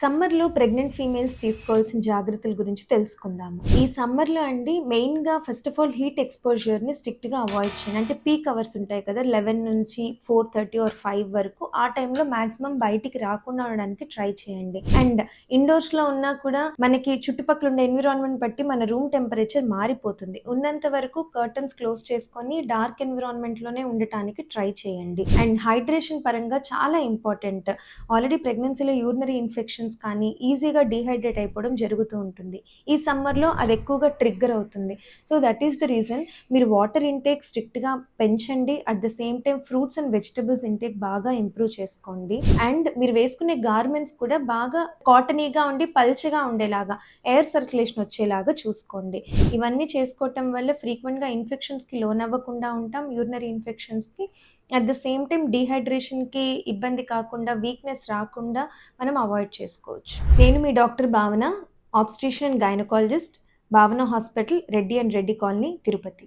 సమ్మర్‌లో pregnant females తీసుకోవాల్సిన జాగ్రత్తల గురించి తెలుసుకుందాము. ఈ సమ్మర్‌లో అండి మెయిన్‌గా ఫస్ట్ ఆఫ్ ఆల్ హీట్ ఎక్స్‌పోజర్‌ని స్ట్రిక్ట్‌గా అవాయిడ్ చేయండి. అంటే పీక్ అవర్స్ ఉంటాయి కదా! 11 నుంచి 4:30 ఆర్ 5 వరకు ఆ టైంలో మాక్సిమం బయటికి రాకుండా ఉండడానికి ట్రై చేయండి. అండ్ ఇండోర్స్‌లో ఉన్నా కూడా మనకి చుట్టుపక్కల ఉండే ఎన్విరాన్మెంట్ బట్టి మన రూమ్ టెంపరేచర్ మారిపోతుంది. ఉన్నంత వరకు కర్టన్స్ క్లోజ్ చేసుకొని డార్క్ ఎన్విరాన్మెంట్‌లోనే ఉండటానికి ట్రై చేయండి. అండ్ హైడ్రేషన్ పరంగా చాలా ఇంపార్టెంట్. ఆల్రెడీ ప్రెగ్నెన్సీలో యూరినరీ ఇన్ఫెక్షన్స్ కానీ ఈజీగా డీహైడ్రేట్ అయిపోవడం జరుగుతూ ఉంటుంది. ఈ సమ్మర్‌లో అది ఎక్కువగా ట్రిగ్గర్ అవుతుంది. So that is the reason మీరు వాటర్ ఇంటేక్ స్ట్రిక్ట్‌గా పెంచండి. At the same time fruits and vegetables intake బాగా ఇంప్రూవ్ చేసుకోండి. అండ్ మీరు వేసుకునే గార్మెంట్స్ కూడా బాగా కాటనీగా ఉండి పల్చగా ఉండేలాగా ఎయిర్ సర్క్యులేషన్ వచ్చేలాగా చూసుకోండి. ఇవన్నీ చేసుకోవటం వల్ల ఫ్రీక్వెంట్‌గా ఇన్ఫెక్షన్స్‌కి లోనవ్వకుండా ఉంటాం. యూరినరీ ఇన్ఫెక్షన్స్‌కి అట్ ద సేమ్ టైమ్ డీహైడ్రేషన్‌కి ఇబ్బంది కాకుండా, వీక్‌నెస్ రాకుండా మనం అవాయిడ్ చేసుకోవచ్చు. నేను మీ doctor Bhavana, obstetrician and gynaecologist, Bhavana hospital, Reddy and Reddy colony, Tirupati.